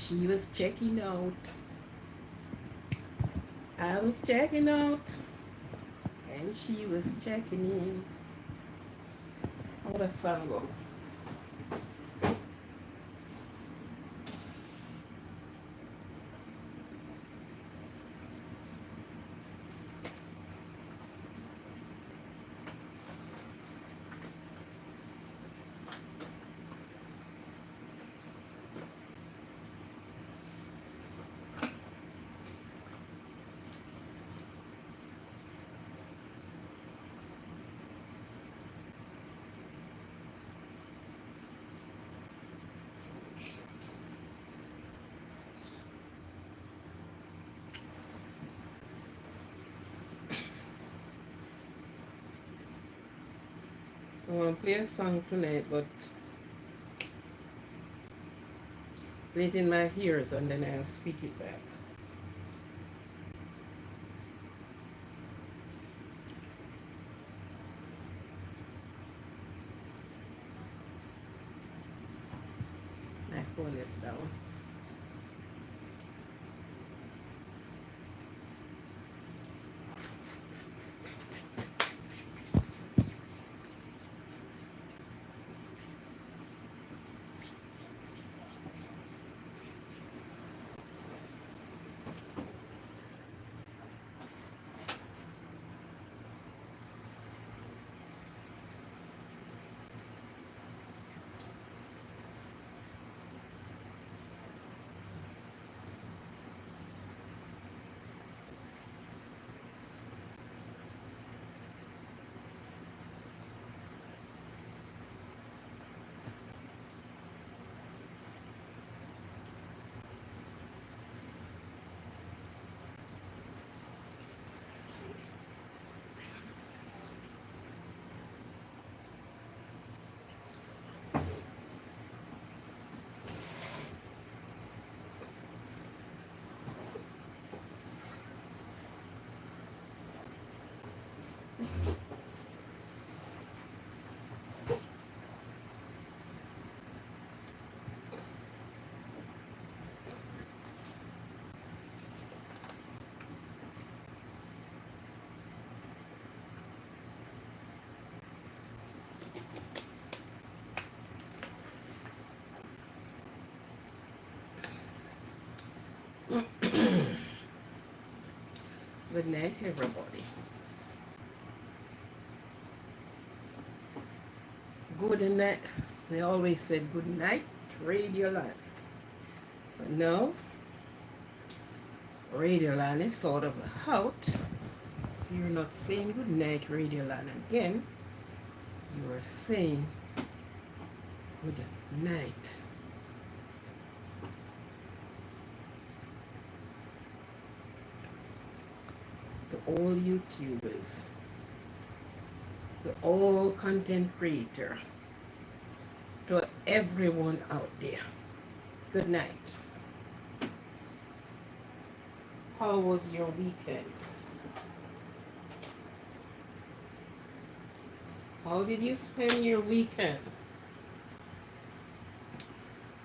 She was checking out. I was checking out. And she was checking in. How that song go? I want to play a song tonight, but play it in my ears and then I'll speak it back. My phone is down. Good night, everybody. Good night. They always said good night, Radio Land. But no, Radio Land is sort of out. So you're not saying good night, Radio Land again. You are saying good night. To all YouTubers, to all content creator, to everyone out there. Good night. How was your weekend? How did you spend your weekend?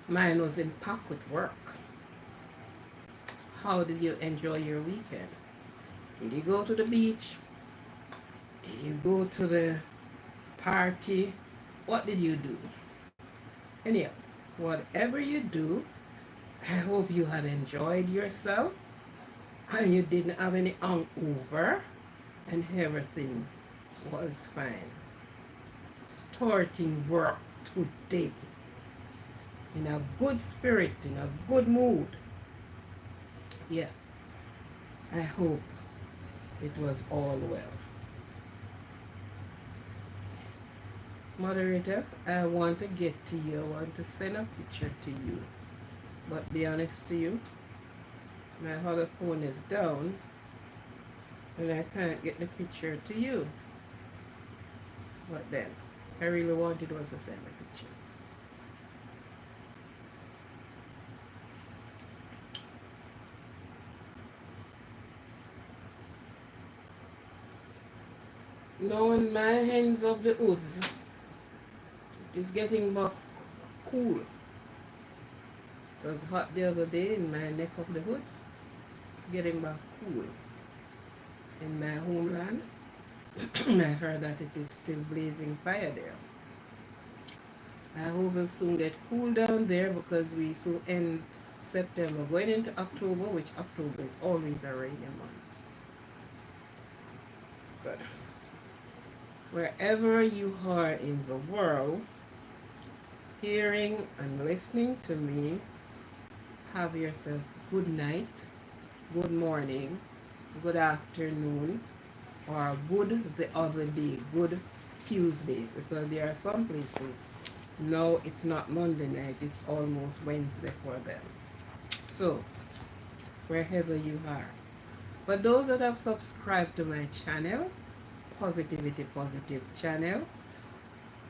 Mine was in packed with work. How did you enjoy your weekend? Did you go to the beach? Did you go to the party? What did you do? Anyhow, whatever you do, I hope you had enjoyed yourself and you didn't have any hangover and everything was fine. Starting work today in a good spirit, in a good mood. Yeah, I hope it was all well. Moderator, I want to get to you. I want to send a picture to you. But be honest to you, my other phone is down and I can't get the picture to you. But then, I really wanted was to send a picture. Now in my hands of the woods, it is getting more cool. It was hot the other day in my neck of the woods. It's getting back cool. In my homeland, I heard that it is still blazing fire there. I hope we'll soon get cool down there because we soon end September, going into October, which October is always a rainy month. Good. Wherever you are in the world, hearing and listening to me, have yourself good night, good morning, good afternoon, or good the other day, good Tuesday, because there are some places now it's not Monday night, it's almost Wednesday for them. So, wherever you are. For those that have subscribed to my channel, Positivity Positive channel,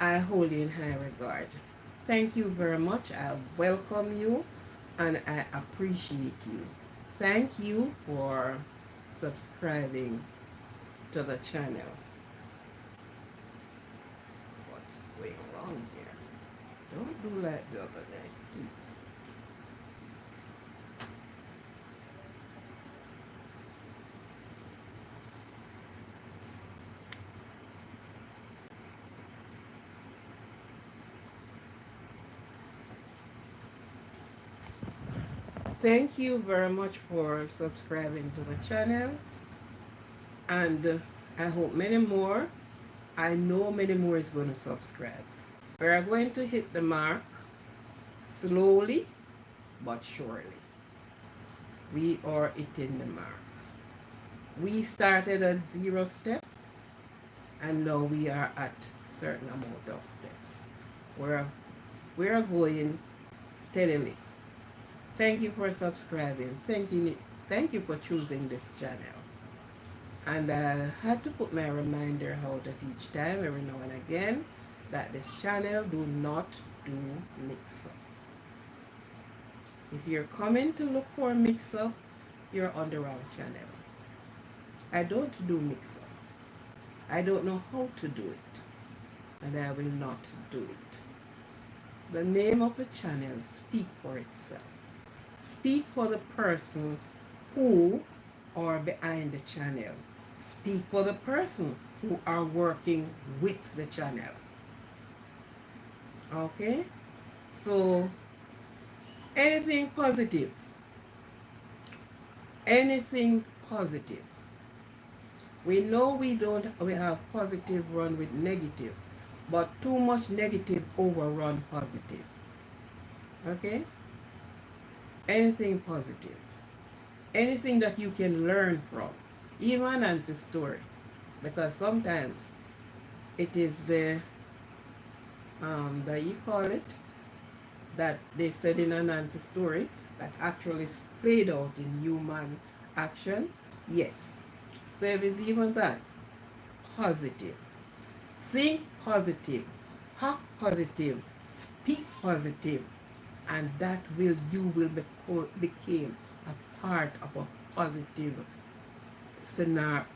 I hold you in high regard. Thank you very much. I welcome you and I appreciate you. Thank you for subscribing to the channel. What's going wrong here? Don't do like the other night, please. Thank you very much for subscribing to the channel, and I hope many more. I know many more is going to subscribe. We are going to hit the mark slowly but surely. We are hitting the mark. We started at 0 steps and now we are at certain amount of steps. We're going steadily. Thank you for subscribing. Thank you for choosing this channel. And I had to put my reminder out at each time, every now and again, that this channel do not do mix-up. If you're coming to look for mix-up, you're on the wrong channel. I don't do mix-up. I don't know how to do it, and I will not do it. The name of the channel speak for itself. Speak for the person who are behind the channel. Speak for the person who are working with the channel. Okay? So, anything positive. Anything positive. We know we have positive run with negative, but too much negative overrun positive. Okay? Anything positive. Anything that you can learn from. Even Nancy's story. Because sometimes it is the you call it, that they said in a Nancy story that actually played out in human action. Yes. So if it's even that, positive. Think positive. Act positive. Speak positive. And that you will become a part of a positive scenario,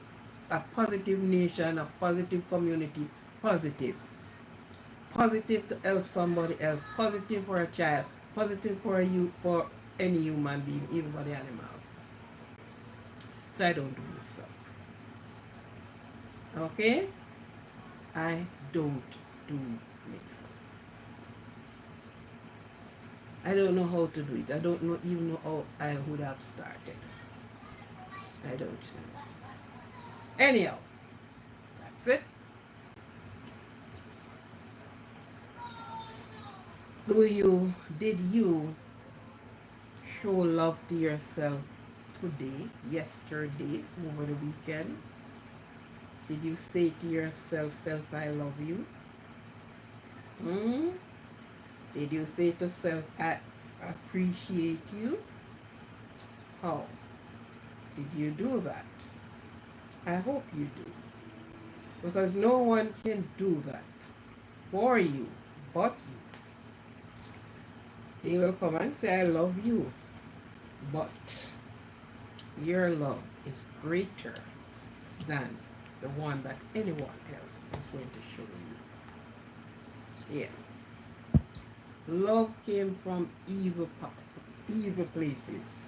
a positive nation, a positive community, positive. Positive to help somebody else, positive for a child, positive for you, for any human being, even for the animal. So I don't do mix up. Okay? I don't do mix up. I don't know how to do it. I don't know even know how I would have started. I don't know. Anyhow, that's it. Did you show love to yourself today, yesterday, over the weekend? Did you say to yourself, I love you? Hmm? Did you say to self, appreciate you? How did you do that? I hope you do. Because no one can do that for you but you. They will come and say, I love you. But your love is greater than the one that anyone else is going to show you. Yeah. Love came from evil places,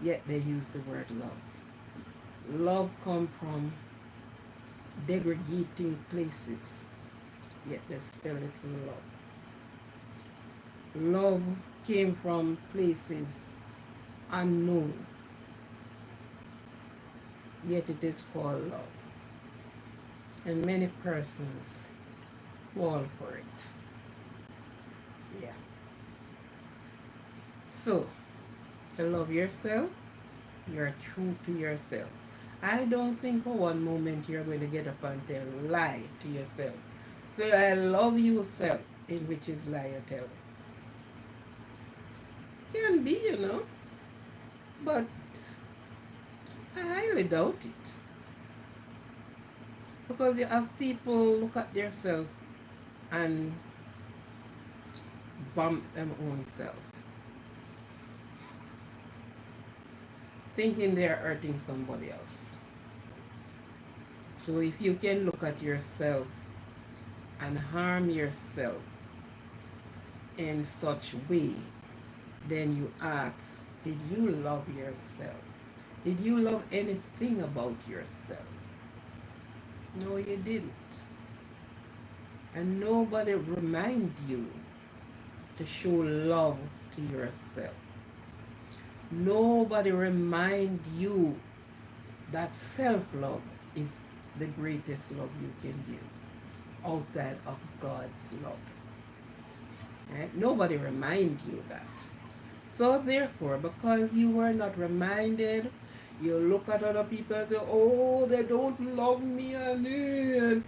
yet they use the word love. Love come from degrading places, yet they spell it love. Love came from places unknown, yet it is called love. And many persons fall for it. Yeah. So, to love yourself, you're true to yourself. I don't think for one moment you're going to get up and tell lie to yourself. Say, I love you, self, in which is lie you tell. Can be, but I highly doubt it. Because you have people look at themselves and bump them own self, thinking they're hurting somebody else. So if you can look at yourself and harm yourself in such way, then you ask, did you love yourself? Did you love anything about yourself? No, you didn't. And nobody remind you to show love to yourself. Nobody remind you that self-love is the greatest love you can give outside of God's love. Right? Nobody remind you that. So therefore, because you were not reminded, you look at other people and say, oh, they don't love me, and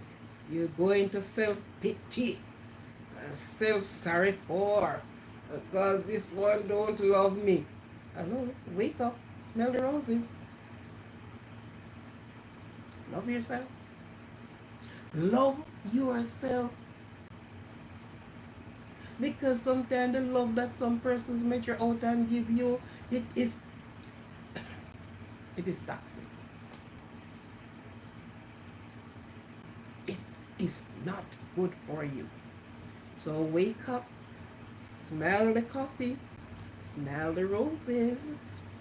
you go into self-pity, self-sorry for, because this one don't love me. Hello, wake up, smell the roses. Love yourself. Love yourself. Because sometimes the love that some persons measure out and give you, it is toxic. It is not good for you. So wake up, smell the coffee, smell the roses,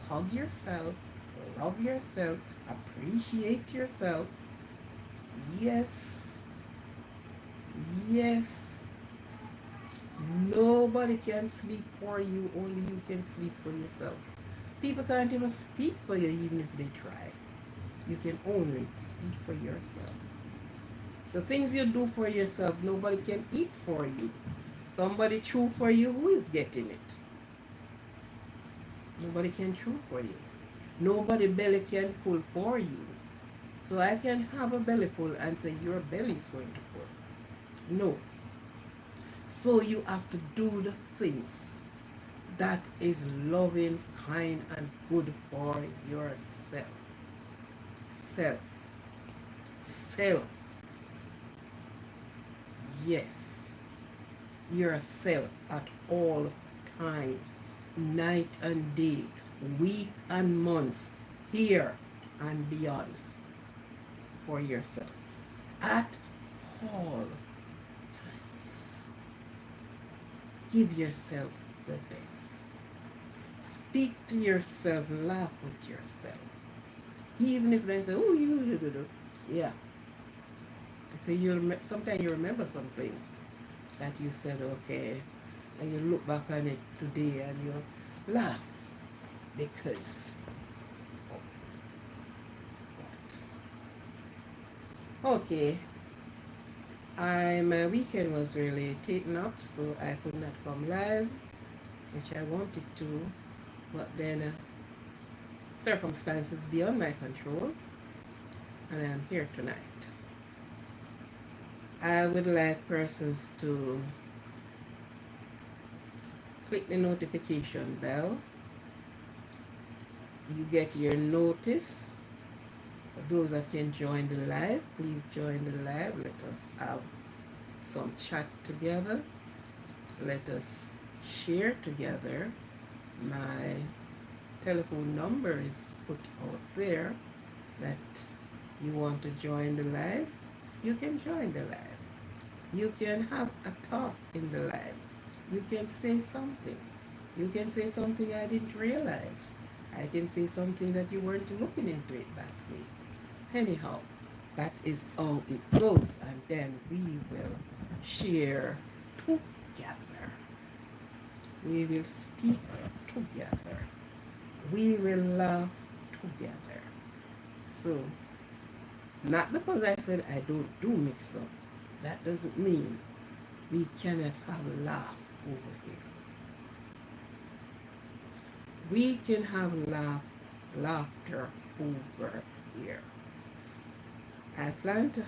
hug yourself, love yourself, appreciate yourself. Yes, yes. Nobody can sleep for you, only you can sleep for yourself. People can't even speak for you even if they try. You can only speak for yourself. The things you do for yourself, nobody can eat for you. Somebody chew for you, who is getting it? Nobody can chew for you. Nobody belly can pull for you. So I can have a belly pull and say your belly is going to pull. No. So you have to do the things that is loving, kind, and good for yourself. Self. Self. Yes. Yourself at all times, night and day, week and months, here and beyond, for yourself. At all times. Give yourself the best. Speak to yourself, laugh with yourself. Even if they say, oh, you. Yeah. Sometimes you remember some things that you said, okay, and you look back on it today and you laugh because of what? Okay, my weekend was really taken up, so I could not come live, which I wanted to, but then circumstances beyond my control, and I'm here tonight. I would like persons to Click the notification bell. You get your notice. For those that can join the live, please join the live. Let us have some chat together. Let us share together. My telephone number is put out there that you want to join the live. You can join the live. You can have a talk in the live. You can say something. You can say something I didn't realize. I can say something that you weren't looking into it that way. Anyhow, that is how it goes, and then we will share together. We will speak together. We will laugh together. So, not because I said I don't do mix up, that doesn't mean we cannot have a laugh over here. We can have laughter over here. I plan to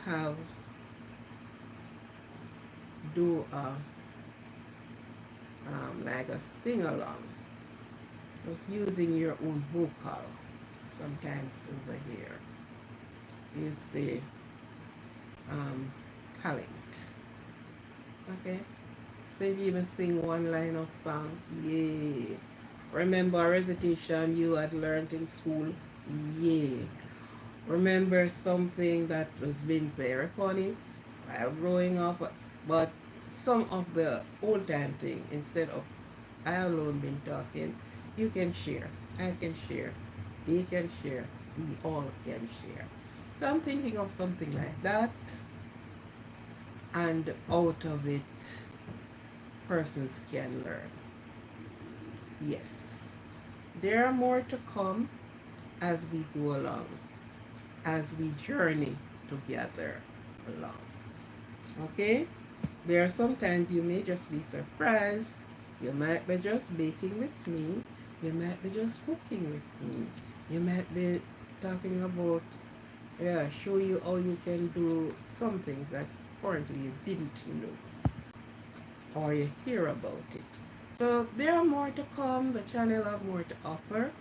do a like a sing along, just using your own vocal. Sometimes over here, it's a talent. Okay, so if you even sing one line of song, yay! Remember a recitation you had learned in school, yay! Remember something that was being very funny while growing up, but some of the old time thing, instead of I alone been talking, you can share, I can share, they can share, we all can share. So I'm thinking of something like that, and out of it persons can learn. Yes, there are more to come as we go along, as we journey together along. Okay? There are sometimes you may just be surprised. You might be just baking with me. You might be just cooking with me. You might be talking about, yeah, show you how you can do some things that currently you didn't know or you hear about it. So there are more to come. The channel have more to offer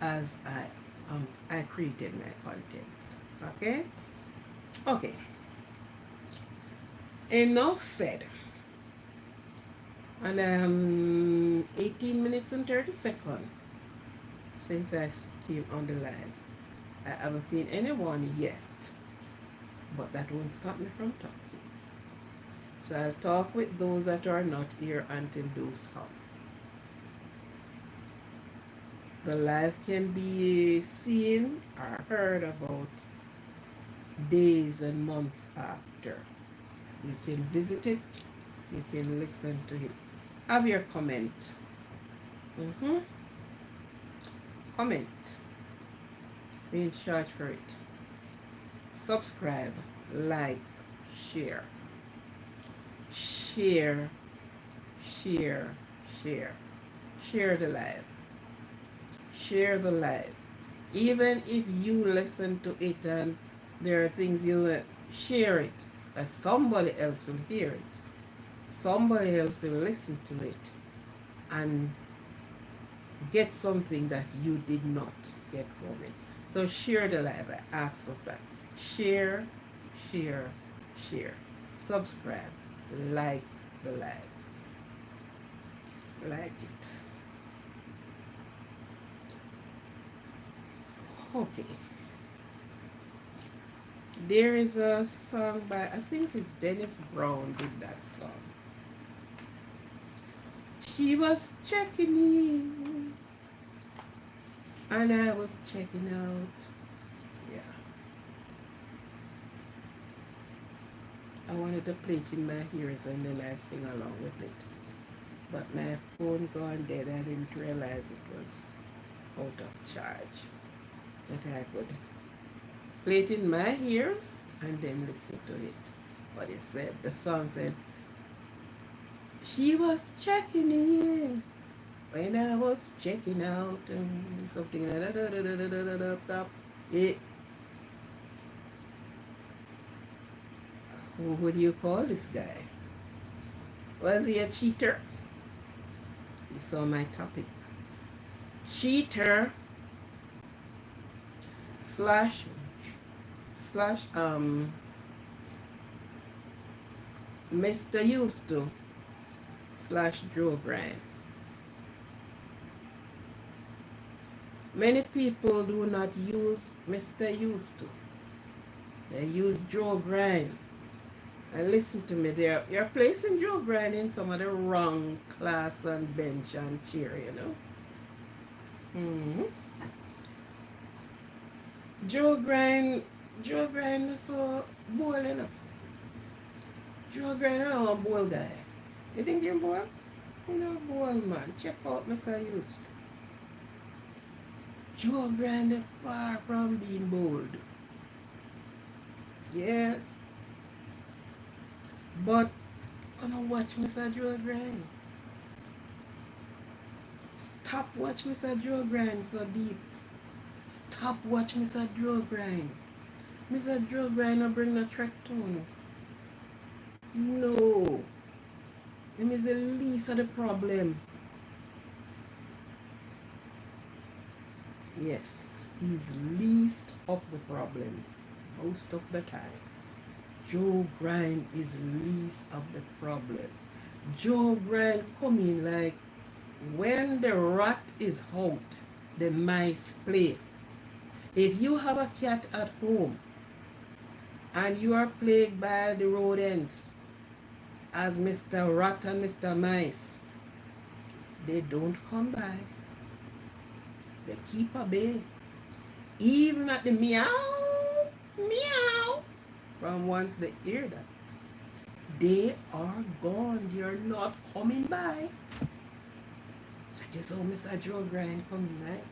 as I created my content. Okay? Okay. Enough said. And 18 minutes and 30 seconds since I came on the line. I haven't seen anyone yet, but that won't stop me from talking. So I'll talk with those that are not here until those come. The live can be seen or heard about days and months after. You can visit it, you can listen to it. Have your comment. Comment. We in charge for it. Subscribe, like, share. Share, share, share. Share the live. Share the live. Even if you listen to it and there are things you share it, that somebody else will hear it. Somebody else will listen to it and get something that you did not get from it. So share the live. I ask for that. Share, share, share. Subscribe. Like the live. Like it. Okay. There is a song by, I think it's Dennis Brown did that song. She was checking in and I was checking out. Yeah. I wanted to play it in my ears and then I sing along with it. But my phone gone dead. I didn't realize it was out of charge. That I could play it in my ears and then listen to it. But it said, the song said, she was checking in when I was checking out, something like that. What do you call this guy? Was he a cheater? So my topic, cheater slash slash Mr. Used to slash Joe Grind. Many people do not use Mr. Used to. They use Joe Grind. And listen to me, you're placing Joe Grind in some of the wrong class and bench and chair, you know. Mm-hmm. Joe Grind, Joe Grind is so bold, you know. Joe Grind is a bold guy. You think you're bold? You know, bold man. Check out Mr. Used. Joe Grind is far from being bold. Yeah. But I'm gonna watch Mr. Joe Grind. Stop watch Mr. Joe Grind so deep. Stop watch Mr. Joe Grind. Mr. Joe Grind will bring the track tone. No. Him is the least of the problem. Yes, he's least of the problem most of the time. Joe Grind is least of the problem. Joe Grind coming like when the rat is out, the mice play. If you have a cat at home and you are plagued by the rodents as Mr. Rat and Mr. Mice, they don't come by. They keep away. Even at the meow, meow, from once they hear that, they are gone. They are not coming by. That is how Mr. Joe Grind comes like.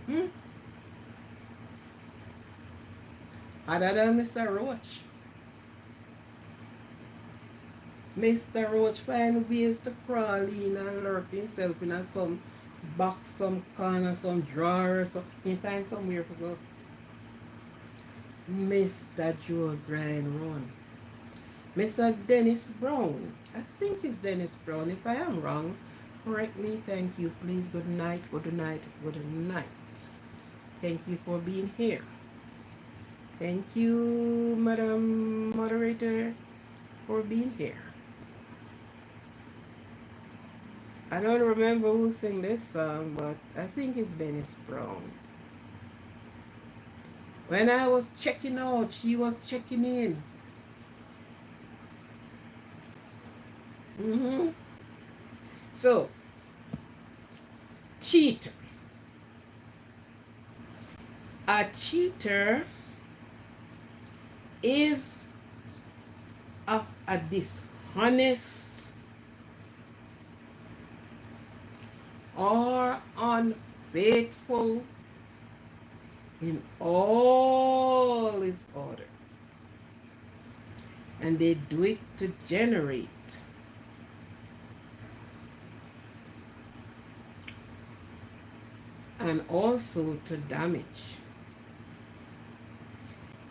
Mm-hmm. Other than Mr. Roach. Mr. Roach find ways to crawl in and lurk himself in some box, some corner, some drawer, so he find somewhere to go. Mr. Joe Grind run. Mr. Dennis Brown. I think it's Dennis Brown. If I am wrong, correct me. Thank you. Please, good night, good night, good night. Thank you for being here. Thank you, Madam Moderator, for being here. I don't remember who sang this song, but I think it's Dennis Brown. When I was checking out, she was checking in. Mm-hmm. So, cheater. A cheater is a dishonest or unfaithful in all its order. And they do it to generate and also to damage,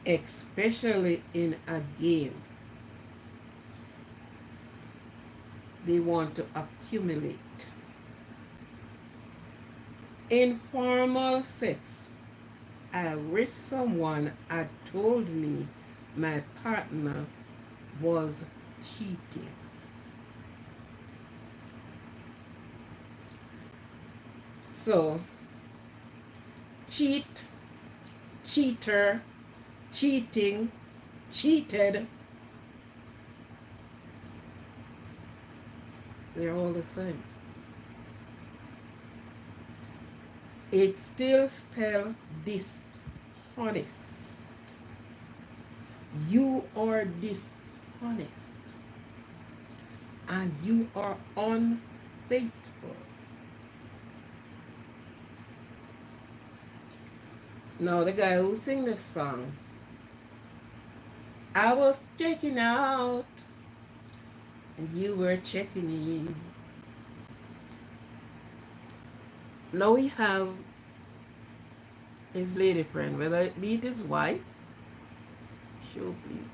especially in a game. They want to accumulate. In formal sex, I wish someone had told me my partner was cheating. So, cheat, cheater, cheating, cheated, they're all the same. It still spells dishonest. You are dishonest. And you are unfaithful. Now the guy who sing this song, I was checking out and you were checking in. Now we have his lady friend, whether it be his wife, show please,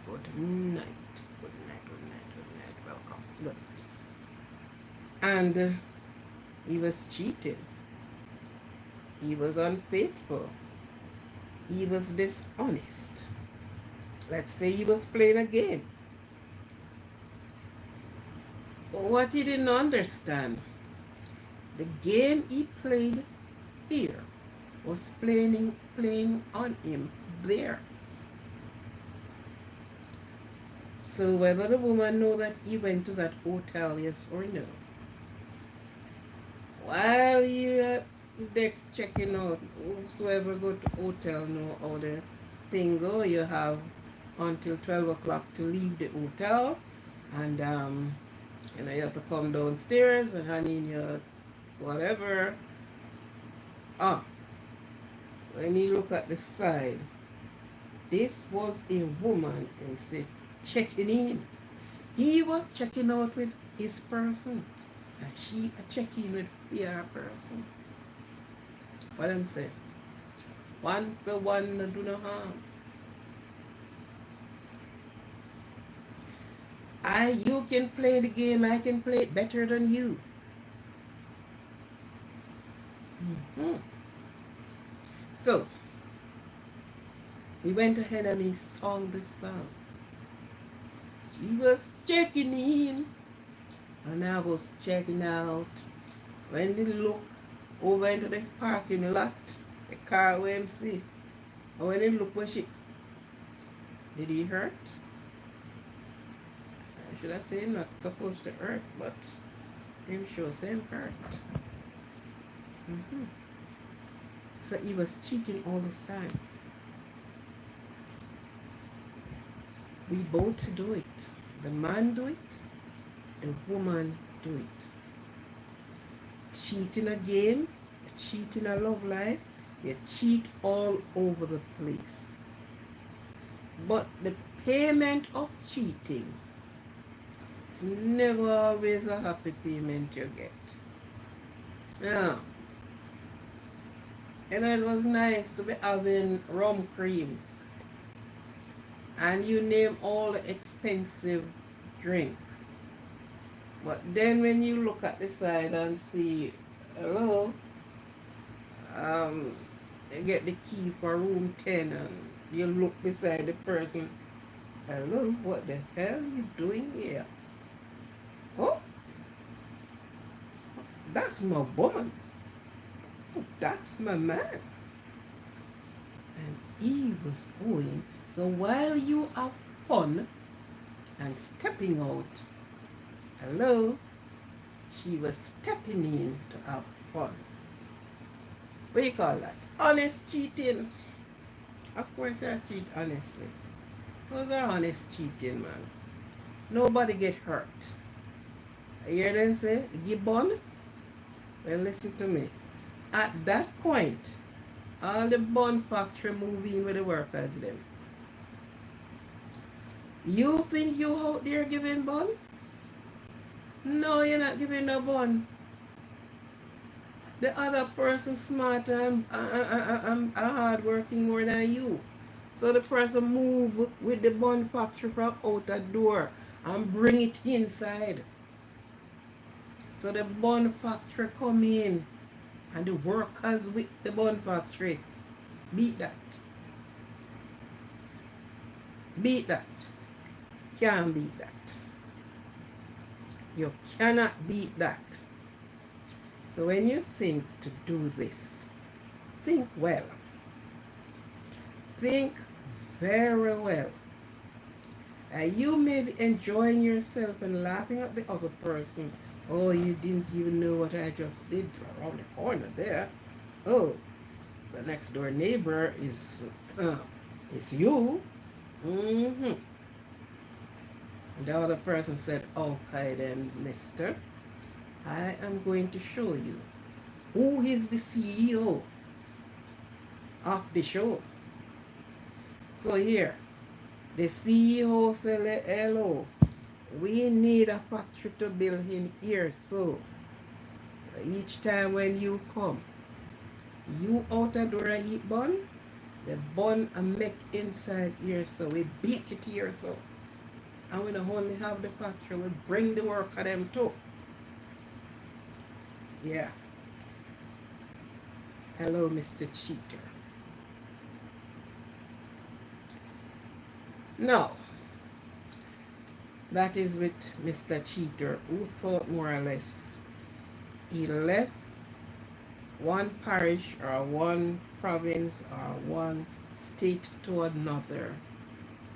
good night. Good night, good night, good night. Welcome. Good. And he was cheating. He was unfaithful. He was dishonest. Let's say he was playing a game. What he didn't understand, the game he played here was playing on him there. So whether the woman know that he went to that hotel, yes or no, while you next checking out, whosoever go to hotel know how the thing go. You have until 12 o'clock to leave the hotel, and you have to come downstairs and hand in your whatever. Ah, when you look at the side, this was a woman and say checking in. He was checking out with his person, and she checking with their person. What I'm saying? One for one do no harm. You can play the game, I can play it better than you. Mm-hmm. So he went ahead and he sang this song. She was checking in, and I was checking out. When they look over into the parking lot, the car OMC, and when they look where she, did he hurt? Should I say not supposed to hurt, but him sure same hurt. Mm-hmm. So he was cheating all this time. We both do it. The man do it, the woman do it. Cheat in a game, cheat in a love life, you cheat all over the place. But the payment of cheating is never always a happy payment you get. Yeah. And it was nice to be having rum cream. And you name all the expensive drink. But then when you look at the side and see, hello, you get the key for room 10 and you look beside the person, hello, what the hell are you doing here? Oh, that's my woman. Oh, that's my man. And he was going. So while you have fun and stepping out, hello, she was stepping in to have fun. What do you call that? Honest cheating. Of course I cheat honestly. Those are honest cheating, man. Nobody get hurt. I hear them say, Gibbon? Well, listen to me. At that point, all the bun factory move in with the workers then. You think you out there giving bun? No, you're not giving no bun. The other person smarter and hard working more than you. So the person move with the bun factory from out the door and bring it inside. So the bun factory come in and the workers with the bun factory beat that. Beat that. Can't beat that. You cannot beat that. So when you think to do this, think well. Think very well. You may be enjoying yourself and laughing at the other person. Oh, you didn't even know what I just did around the corner there. Oh, the next door neighbor is it's you. Mm-hmm. And the other person said, okay then, mister, I am going to show you who is the CEO of the show. So here, the CEO said, hello, we need a factory to build in here. So each time when you come, you out the door and eat bun, the bun and make inside here. So we bake it here. So And we don't only have the factory, we bring the work of them too. Yeah. Hello, Mr. Cheater. No, that is with Mr. Cheater, who thought more or less he left one parish or one province or one state to another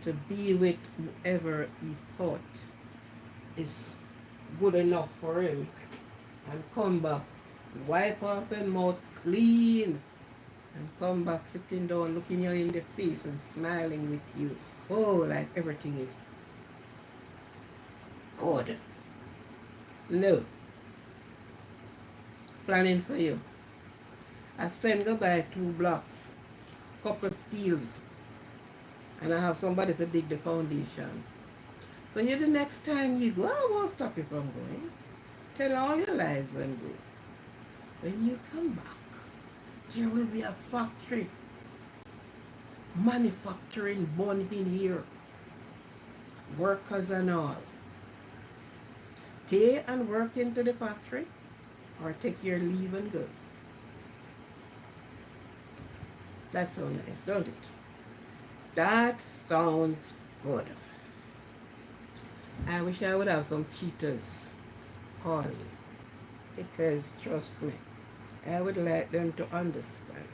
to be with whoever he thought is good enough for him and come back, wipe up and mouth clean and come back sitting down looking you in the face and smiling with you. Oh, like everything is good. No. Planning for you. I send go by 2 blocks, couple steels, and I have somebody to dig the foundation. So you the next time you go, I won't stop you from going. Tell all your lies and go. When you come back, there will be a factory manufacturing bun in here. Workers and all. Stay and work into the factory or take your leave and go. That's so nice, don't it? That sounds good. I wish I would have some cheaters calling, because trust me, I would like them to understand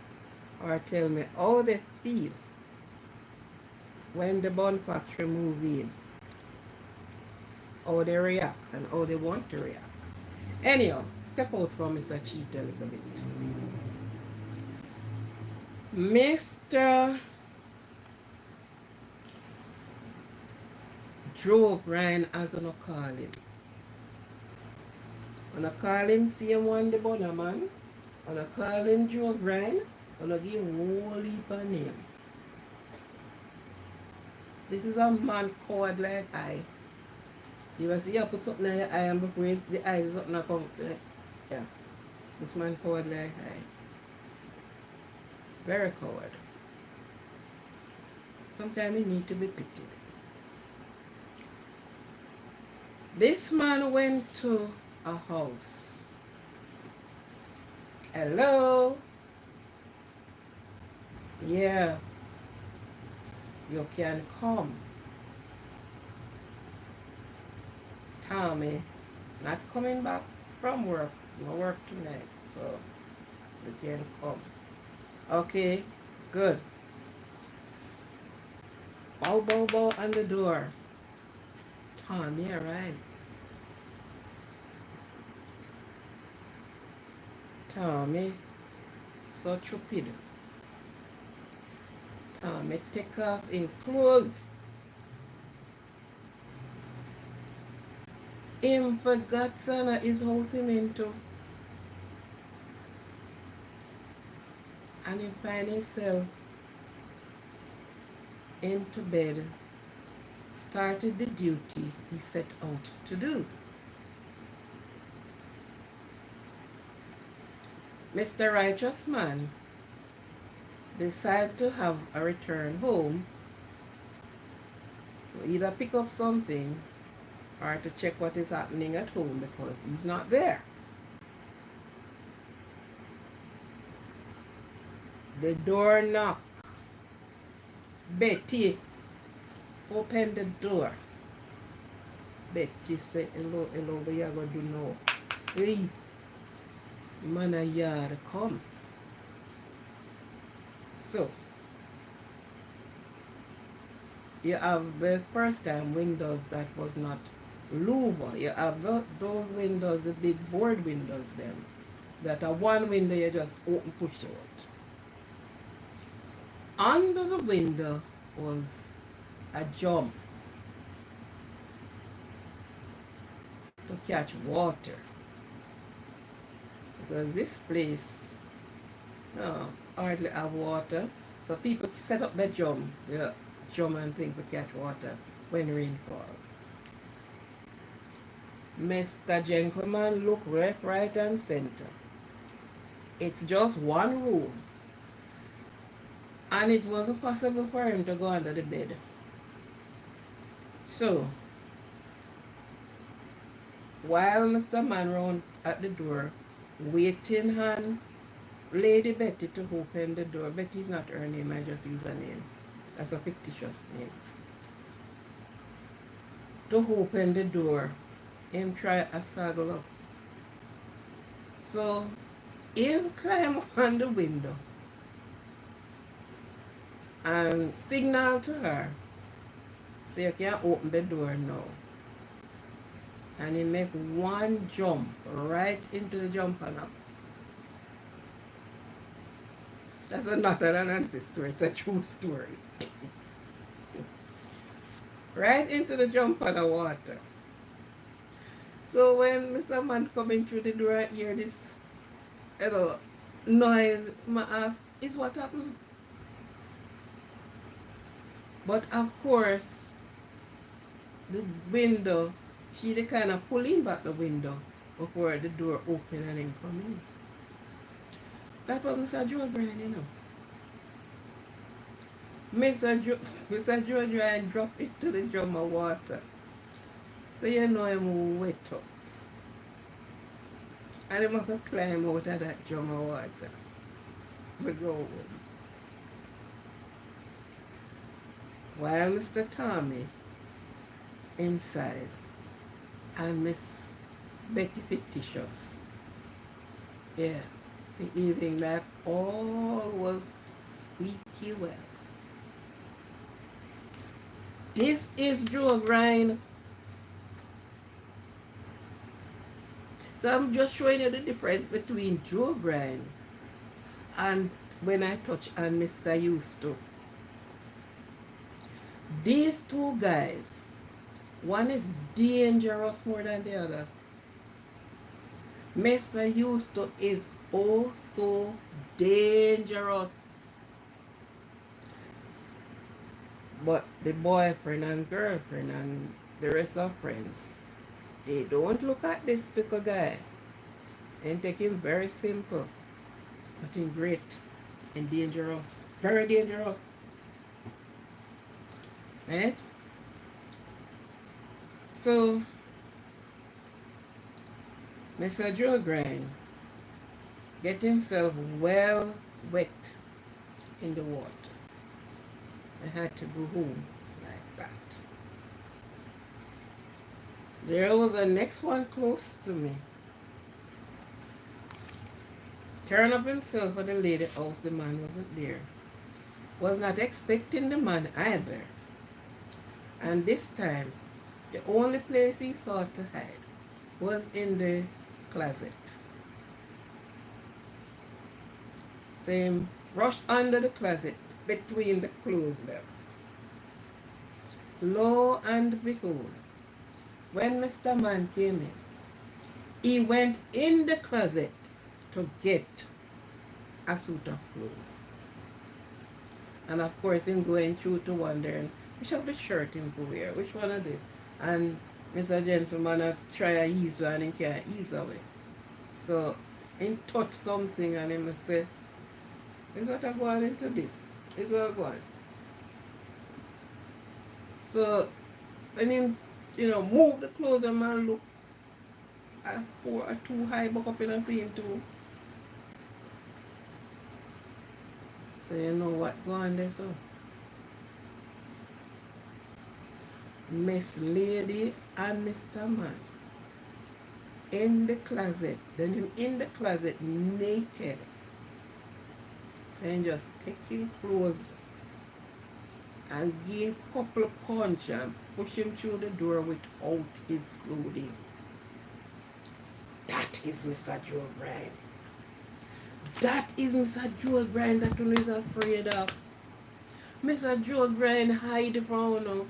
or tell me how they feel when the bun factory move in, how they react and how they want to react. Anyhow, step out from Mr. Cheater a little bit. Mr. Joe Grind, as I call him. When I call him same one the bonner man, when I call him Joe Grind, when I give him a whole heap of name. This is a man coward like I. You will see you put something in your eye and before the eyes is up and come. Yeah. This man coward like I. Very coward. Sometimes he need to be pitied. This man went to a house. Hello? Yeah. You can come. Tommy, not coming back from work. No work tonight, so you can come. Okay, good. Bow, bow, bow on the door. Tommy, alright. Tommy, so stupid. Tommy, take off in clothes. Him forgot son of his house him into. And he find himself into bed, started the duty he set out to do. Mr. Righteous Man decided to have a return home, to either pick up something or to check what is happening at home because he's not there. The door knock. Betty, open the door. Betty said, hello, hello, what you going to do now? Hey, man a yard come. So, you have the first time windows that was not louver. You have those windows, the big board windows them. That are one window you just open push out. Under the window was a jump to catch water. Because this place hardly have water. So people set up the jump and thing to catch water when rain falls. Mr. Gentleman look left, right and center. It's just one room. And it wasn't possible for him to go under the bed. So While Mr. Man round at the door, waiting on Lady Betty to open the door. Betty is not her name, I just use her name. That's a fictitious name. To open the door, him try a saddle up. So him climb on the window and signal to her, so you can open the door now. And he make one jump right into the jumper now. That's not an Nancy story, it's a true story. Right into the jumper the water. So when Mr. Man coming through the door, I hear this noise. I ask, is what happened? But of course, the window, she the kind of pulling back the window before the door open and then come in. That was Mr. Joe Brian, you know. Mr. Joe Brian drop into the drum of water. So you know him wet up. And him have to climb out of that drum of water. We go home. While Mr. Tommy inside and Miss Betty Fictitious, yeah, behaving like all was squeaky well. This is Joe Grind. So I'm just showing you the difference between Joe Grind and when I touch on Mr. Used to. These two guys, one is dangerous more than the other. Mr. Used to is oh so dangerous. But the boyfriend and girlfriend and the rest of friends, they don't look at this little guy and take him very simple, but him great and dangerous, very dangerous. Right? So, Mr. Joe Grind get himself well wet in the water. I had to go home like that. There was a next one close to me. Turn up himself at the lady house, the man wasn't there. Was not expecting the man either. And this time, the only place he saw to hide was in the closet. So he rushed under the closet between the clothes there. Lo and behold, when Mr. Man came in, he went in the closet to get a suit of clothes. And of course, him going through to wondering, which of the shirt him go wear? Which one of this? And Mr. Gentleman try to ease and he can't ease away. So he touch something and him say, is what I going into this? Is what I going? So when him, move the clothes and man look a too high buck up in a him too. So you know what going there so. Miss Lady and Mr. Man in the closet, then you in the closet naked. So you just taking clothes and give a couple of punch and push him through the door without his clothing. That is Mr. Joe Grind. That is Mr. Joe Grind that one is afraid of. Mr. Joe Grind hide from now.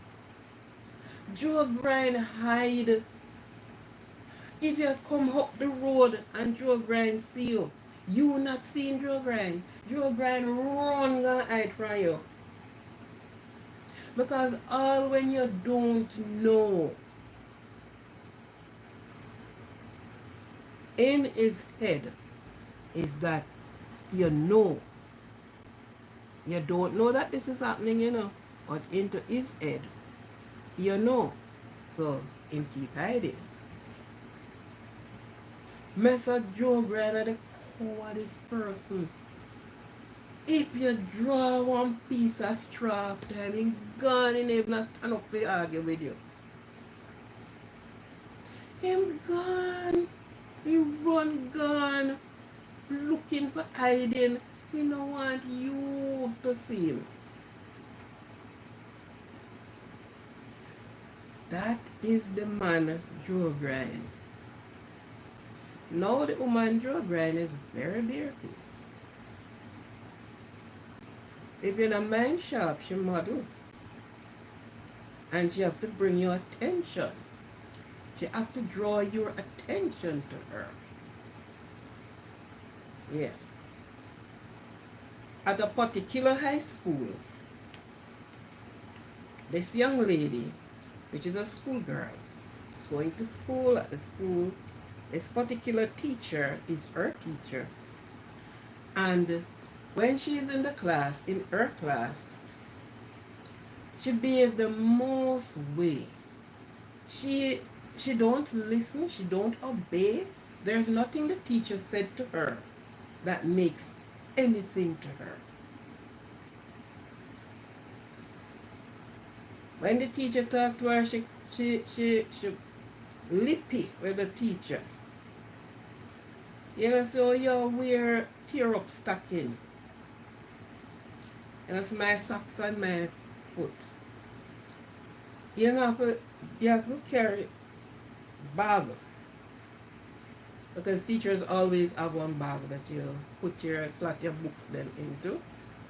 Joe Grind hide. If you come up the road and Joe Grind see you, you not seeing Joe Grind. Joe Grind run gonna hide from you. Because all when you don't know, in his head is that you know. You don't know that this is happening, but into his head, you know. So him keep hiding. Mr. Joe Grant the cowardice person. If you draw one piece of straw after him, gone in even stand up to argue with you. Him gone. He run gone. Looking for hiding. He don't want you to see him. That is the man Joe Grant. Now the woman Joe Grant is very barefaced. If you're in a mind shop, she model. And she have to bring your attention. She have to draw your attention to her. Yeah. At a particular high school, this young lady, which is a schoolgirl, is going to school. At the school, this particular teacher is her teacher. And when she is in the class, in her class, she behaved the most way. She don't listen, she don't obey. There's nothing the teacher said to her that makes anything to her. When the teacher talked to her, she lippy with the teacher. You know, so you wear tear up stocking. You know, so my socks on my foot. You have to carry bag. Because teachers always have one bag that you put your slot your books them into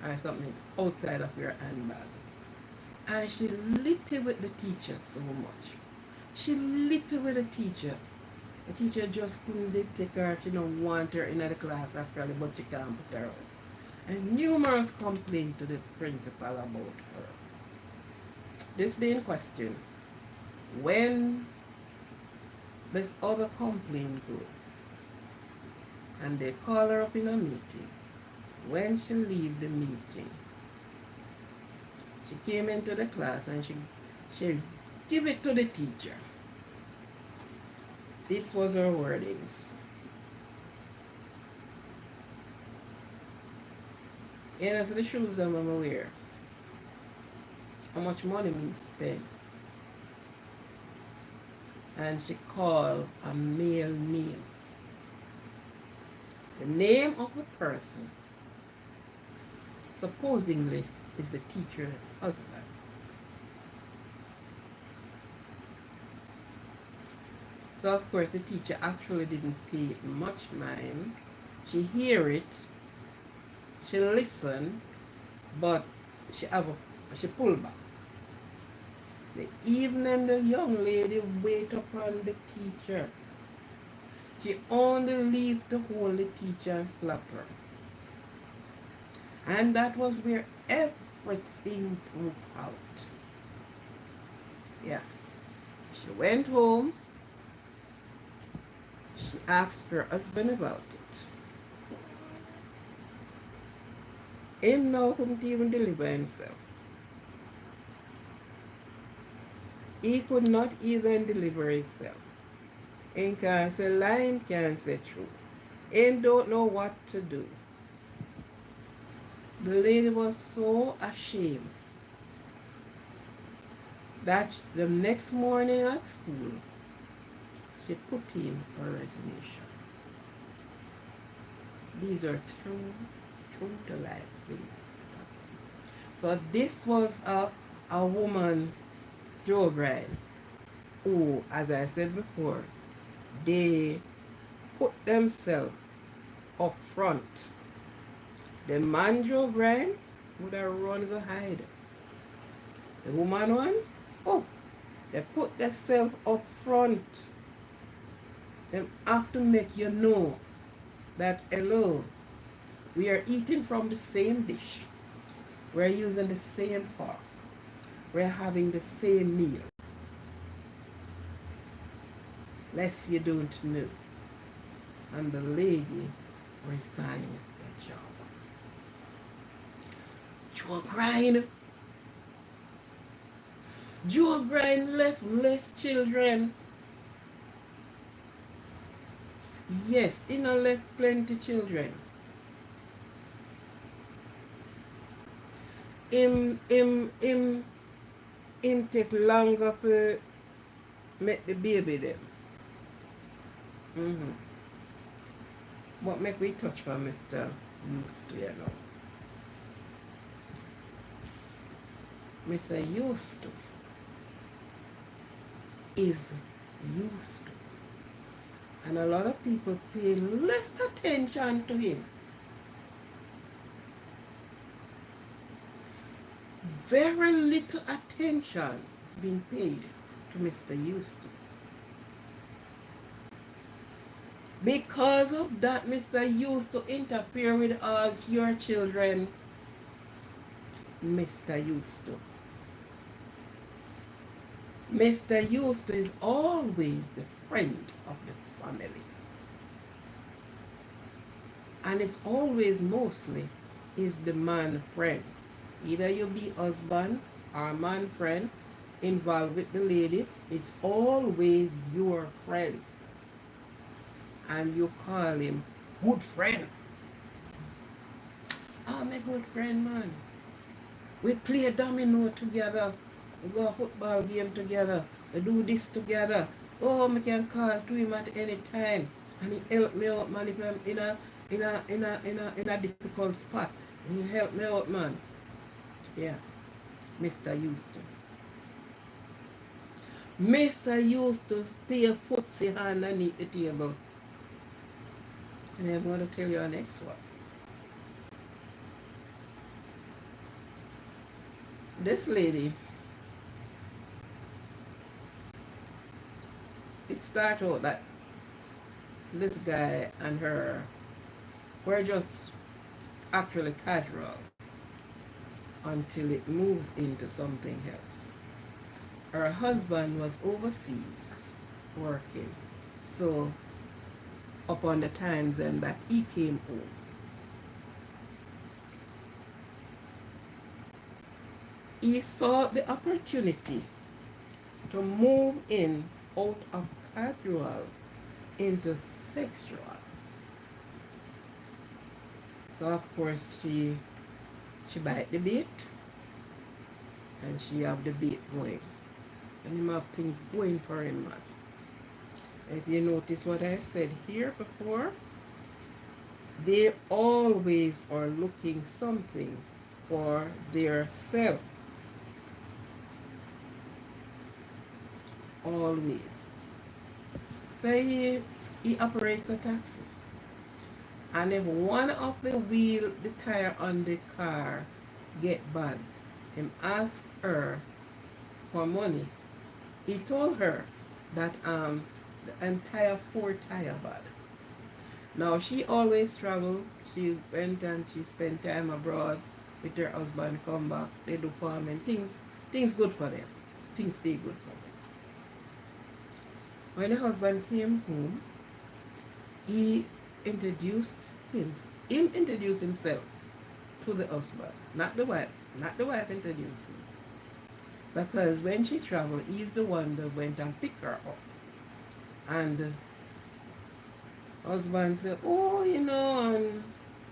or something outside of your handbag. And she lippy with the teacher so much. She lippy with the teacher. The teacher just couldn't take her. She don't want her in the class actually, but she can't put her out. And numerous complaints to the principal about her. This day in question, when this other complaint go, and they call her up in a meeting, when she leave the meeting, she came into the class and she give it to the teacher. This was her wordings. You know, so the shoes that I'm wear, how much money me spend. And she called a male name. The name of the person supposedly is the teacher's husband. So of course the teacher actually didn't pay much mind. She hear it, she listen, but she pull back. The evening the young lady wait upon the teacher. She only leave to hold the teacher and slap her. And that was where everything broke out. Yeah. She went home. She asked her husband about it. Him now couldn't even deliver himself. He could not even deliver himself. He can't say lie, can't say true. He don't know what to do. The lady was so ashamed that the next morning at school, she put in her resignation. These are true to life things. So this was a woman, Joe Grant, who, as I said before, they put themselves up front. The man Joe Grant would have run go hide. The woman one, oh, they put themselves up front. They have to make you know that hello, we are eating from the same dish. We're using the same fork. We're having the same meal. Lest you don't know. And the lady resigned the job. Joe Grant. Joe Grant left less children. Yes, he no left plenty children. Him take longer to make the baby them. Mm-hmm. But make we touch for Mr. Used to, you know. Mr. Used to is used to. And a lot of people pay less attention to him. Very little attention is being paid to Mr. Used to. Because of that, Mr. Used to interfere with all your children. Mr. Used to. Mr. Used to is always the friend of the family. And it's always mostly is the man friend. Either you be husband or man friend involved with the lady, it's always your friend. And you call him good friend. Oh, my good friend, man. We play domino together. We go a football game together. We do this together. Oh, I can call to him at any time. And he help me out, man, if I'm in a difficult spot. And he help me out, man. Yeah. Mr. Houston. Mr. used to play footsie underneath the table. And I'm going to tell you our next one. This lady, it started out that this guy and her were just actually casual until it moves into something else. Her husband was overseas working. So upon the times then that he came home, he saw the opportunity to move in out of casual into sexual. So of course she bite the bait and she have the bait going. And him have things going for him, man. If you notice what I said here before, they always are looking something for their self. Always. So he operates a taxi. And if one of the wheel, the tire on the car get bad, him ask her for money. He told her that the entire four tire bad. Now she always travel. She went and she spent time abroad with her husband, come back, they do farming, things good for them. Things stay good for them. When the husband came home, he introduced him. Him introduced himself to the husband, not the wife. Not the wife introduced him. Because when she traveled, he's the one that went and picked her up. And the husband said, oh, and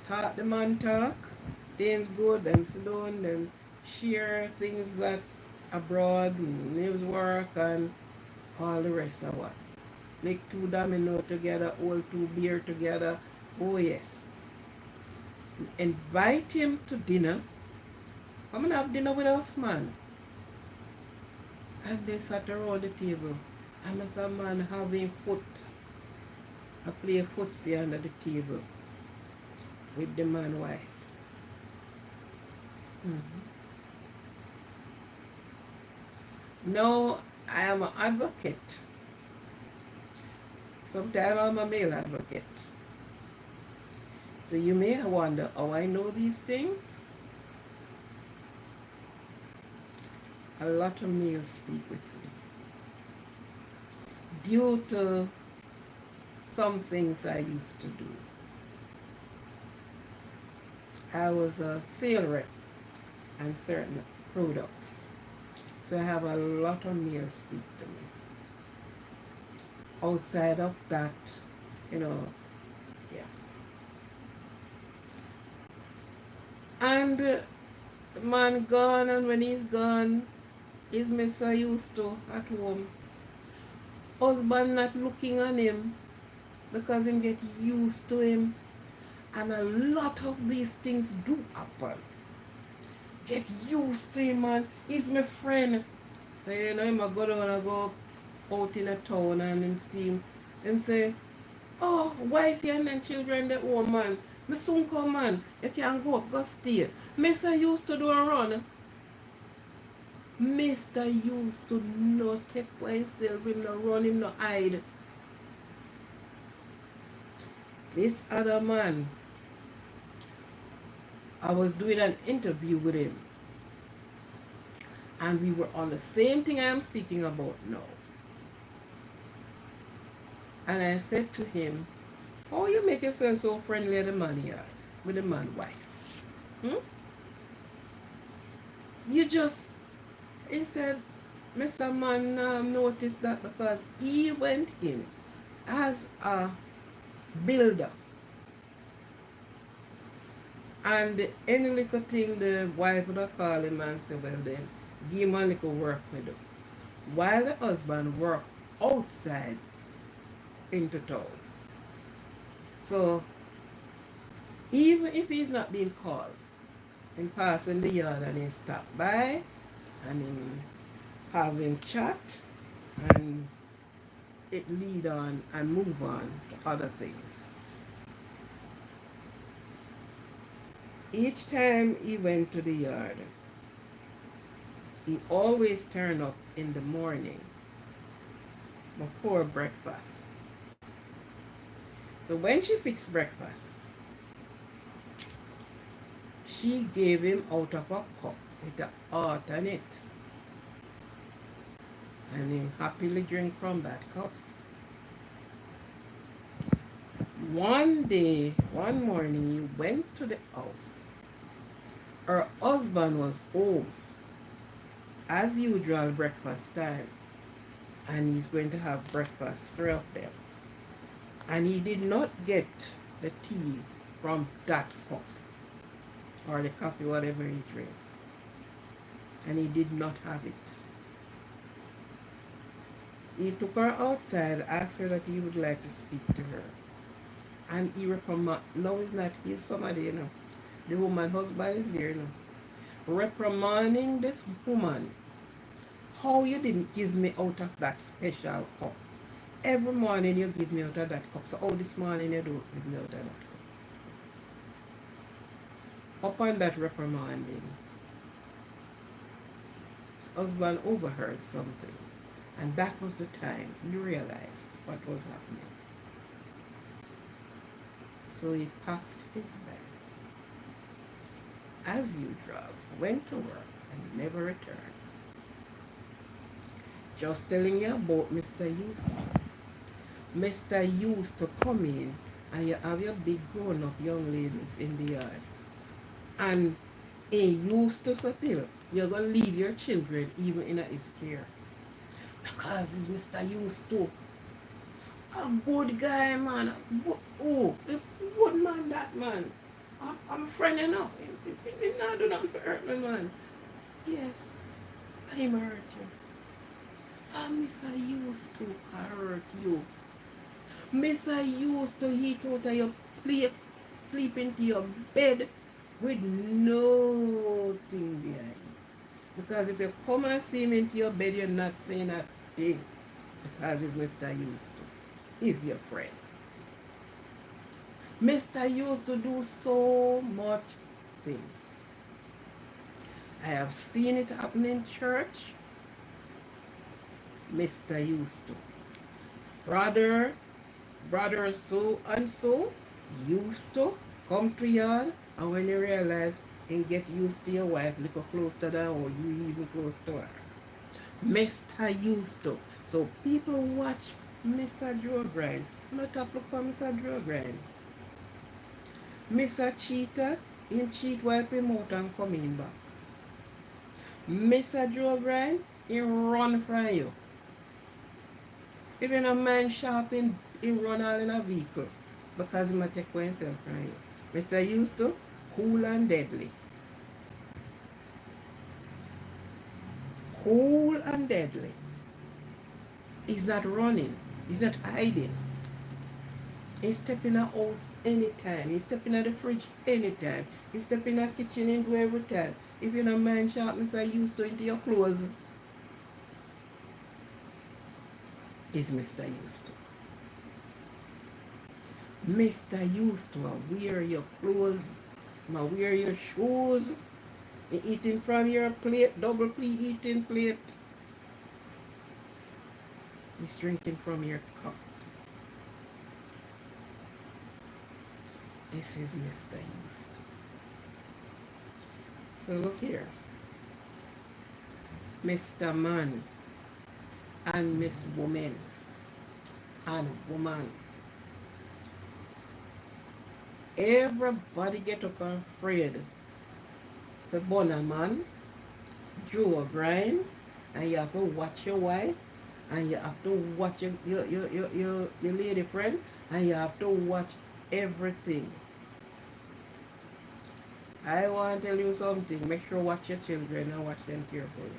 talk the man talk. Things good, them sit down, them share things that abroad, news work, and all the rest of what. Make two domino together, hold two beer together. Oh yes. Invite him to dinner. Come and have dinner with us, man. And they sat around the table. And as a man having I play footsie under the table with the man wife. Now I am an advocate. Sometimes I'm a male advocate. So you may wonder how I know these things. A lot of males speak with me. Due to some things I used to do. I was a sales rep and certain products. So I have a lot of males speak to me. Outside of that, you know, yeah. And man gone, and when he's gone, he's Mr. Used to at home. Husband not looking on him because him get used to him. And a lot of these things do happen. Get used to him, man. He's my friend. So you know him I go down and go out in a town and him see him say, oh, wife and then children the home man. Me soon come man. You can go up, go stay. Mr. used to do a run. Mr. used to not take for himself, him no run, him no hide. This other man, I was doing an interview with him, and we were on the same thing I am speaking about now. And I said to him, oh, you make yourself so friendly with the man here, with the man wife. Hmm? You just, he said, Mr. Man noticed that because he went in as a builder. And any little thing the wife would call him and say, well then, give him a little work to do. While the husband worked outside into town. So even if he's not being called, in passing the yard and he stop by and him having chat and it lead on and move on to other things. Each time he went to the yard, he always turned up in the morning before breakfast. So when she fixed breakfast, she gave him out of a cup with the heart on it. And he happily drank from that cup. One day, one morning, he went to the house. Her husband was home, as usual, breakfast time. And he's going to have breakfast, three of them. And he did not get the tea from that cup, or the coffee, whatever he drinks. And he did not have it. He took her outside, asked her that he would like to speak to her. And he reprimanded, no, it's not his family, you know. The woman husband is there, you know. Reprimanding this woman. How you didn't give me out of that special cup? Every morning you give me out of that cup. So how this morning you don't give me out of that cup? Upon that reprimanding, husband overheard something. And that was the time he realized what was happening. So he packed his bag, as usual, went to work and never returned. Just telling you about Mr. Used. Mr. Used to come in and you have your big grown-up young ladies in the yard. And he used to still, you're going to leave your children even in his care. Because he's Mr. Used to. A good guy, man. Oh, a good man, that man. I'm a friend, you know. He not do nothing to hurt me, man. Yes, I'm hurt you. Mr. Used to hurt you. Mr. Used to eat out of your plate, sleep into your bed with nothing behind. Because if you come and see him into your bed, you're not saying a thing. Because he's Mr. Used to. He's your friend. Mr. Used to do so much things. I have seen it happen in church. Mr. Used to. Brother so and so used to come to yard, and when you realize and get used to your wife, look close to that, or you even close to her. Mr. Used to. So people watch Mr. Joe Grind. Not up look for Mr. Joe Grind. Mr. Cheater, he cheat wipe him out and coming back. Mr. Joe Grind, he run from you. Even a man shop in run all in a vehicle because he might take for himself from you. Mr. Used to cool and deadly. Cool and deadly. He's not running. He's not hiding. He's stepping a house anytime. He's stepping at the fridge anytime. He's stepping a kitchen into every time. If you're not man shop, Mr. Used to into your clothes, is Mr. Used to. Mr. Used to wear your clothes, wear your shoes, eating from your plate, double plate eating plate. He's drinking from your cup. This is Mr. Used. So look here. Mr. Man and Miss Woman and Woman. Everybody get up and afraid. The bonner man, Joe O'Brien, and you have to watch your wife, and you have to watch your lady friend, and you have to watch everything. I want to tell you something. Make sure watch your children and watch them carefully.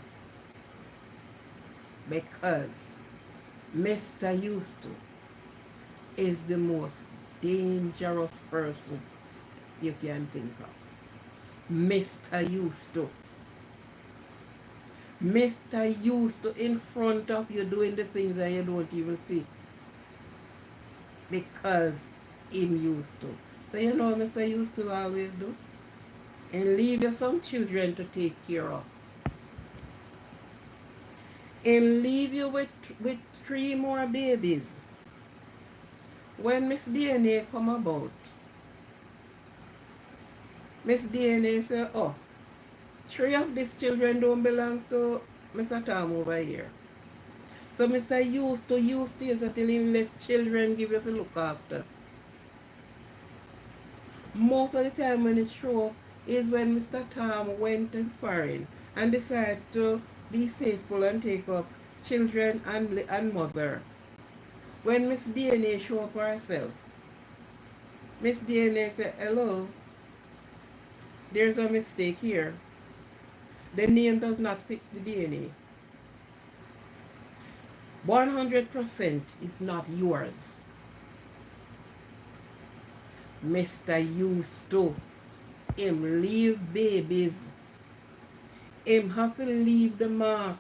Because Mr. Used to is the most dangerous person you can think of. Mr. Used to. Mr. Used to in front of you doing the things that you don't even see. Because him used to. So you know Mr. Used to always do? And leave you some children to take care of. And leave you with 3 more babies. When Miss DNA come about, Miss DNA said, oh, 3 of these children don't belong to Mr. Tom over here. So Mr. Used to you until he left children give you to look after. Most of the time when it show is when Mr. Tom went in foreign and decided to be faithful and take up children and mother. When Miss DNA show up herself, Miss DNA said, hello, there's a mistake here. The name does not fit the DNA. 100% is not yours. Mr. Used to. Him leave babies. Him have to leave the mark.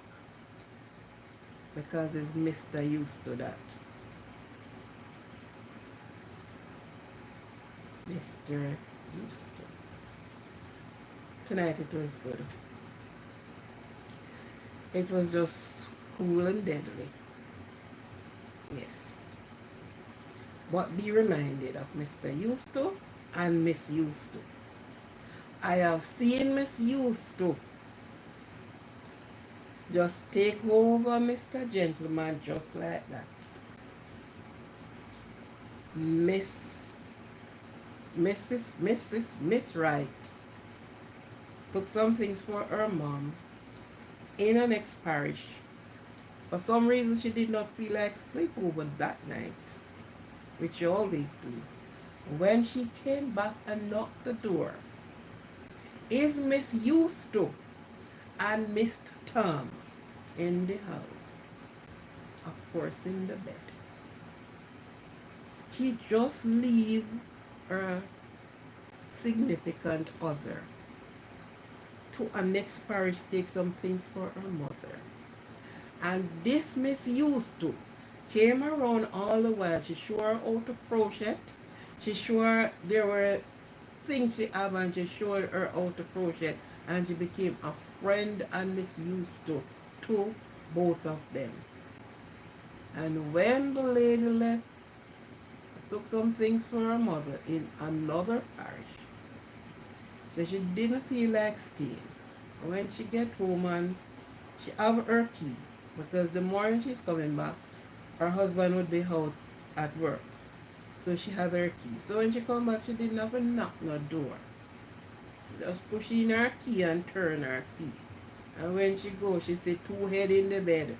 Because it's Mr. Used to that. Mr. Used to. Tonight it was good. It was just cool and deadly. Yes. But be reminded of Mr. Used to and Miss Used to. I have seen Miss Used to just take over Mr. Gentleman just like that. Miss Wright took some things for her mom in her next parish. For some reason she did not feel like sleep over that night, which she always do. When she came back and knocked the door, is Miss Used to and Mr. Tom in the house, of course in the bed. She just leave her significant other to a next parish take some things for her mother. And this Miss Used to came around all the while. She showed her how to crochet. She showed her there were things she have and she showed her how to crochet. And she became a friend and Miss Used to both of them. And when the lady left, took some things for her mother in another parish. So she didn't feel like staying. When she get home and she have her key, because the morning she's coming back, her husband would be out at work. So she had her key. So when she come back, she didn't have a knock no door. Just push in her key and turn her key. And when she go, she see 2 head in the bed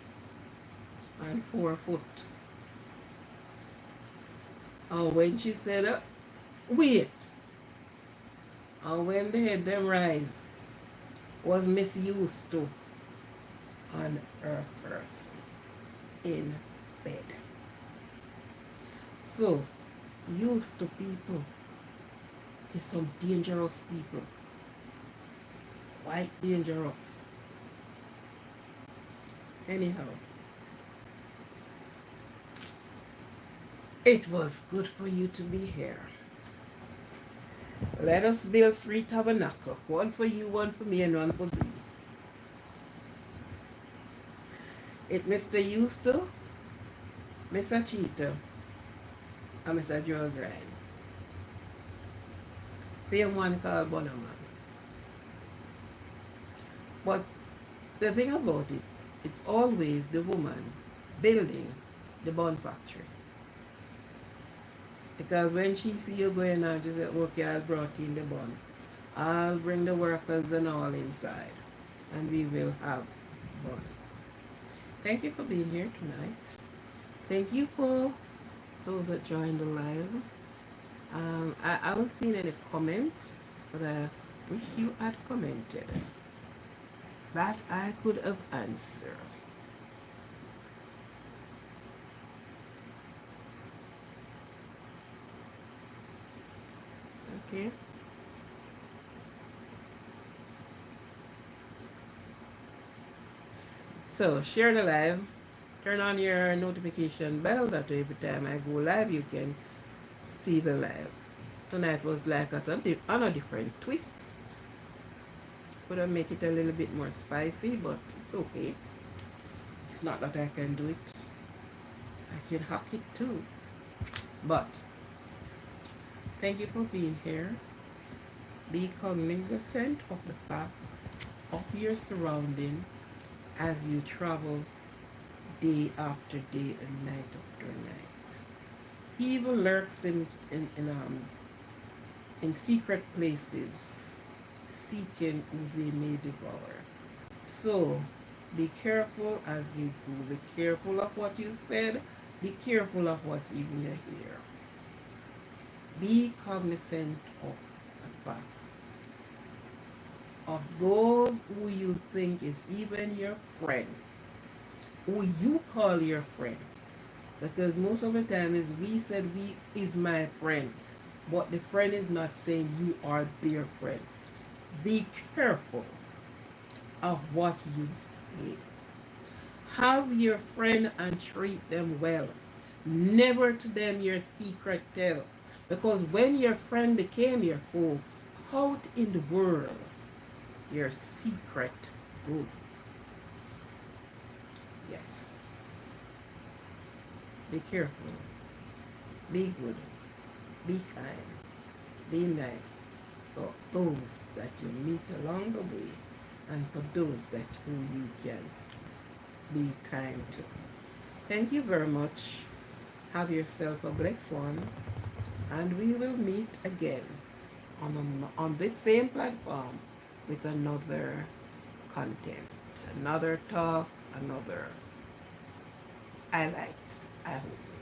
and 4 foot. And when she said, wait, and when the head them rise, was misused to on her person in bed. So, used to people is some dangerous people. Quite dangerous. Anyhow, it was good for you to be here. Let us build 3 tabernacles. One for you, one for me, and one for thee. It Mr. Houston, Mr. Cheetah, and Mr. Joel Grind. Same one called Bonaman. But the thing about it, it's always the woman building the bond factory. Because when she see you going on, she said, okay, I'll brought in the bond. I'll bring the workers and all inside. And we will have bond. Thank you for being here tonight. Thank you for those that joined the live. I haven't seen any comment, but I wish you had commented. That I could have answered. Okay. So share the live. Turn on your notification bell that every time I go live you can see the live. Tonight was like on a different twist. Could have make it a little bit more spicy, but it's okay. It's not that I can do it. I can hack it too. But thank you for being here. Be cognizant of the fact of your surrounding as you travel day after day and night after night. Evil lurks in secret places, seeking who they may devour. So be careful as you go. Be careful of what you said. Be careful of what you hear. Be cognizant of the fact of those who you think is even your friend, who you call your friend. Because most of the time is we said we is my friend, but the friend is not saying you are their friend. Be careful of what you say. Have your friend and treat them well. Never to them your secret tell. Because when your friend became your foe, out in the world, your secret go. Yes. Be careful. Be good. Be kind. Be nice for those that you meet along the way and for those that who you can be kind to. Thank you very much. Have yourself a blessed one, and we will meet again on this same platform with another content, another talk, another highlight, I hope.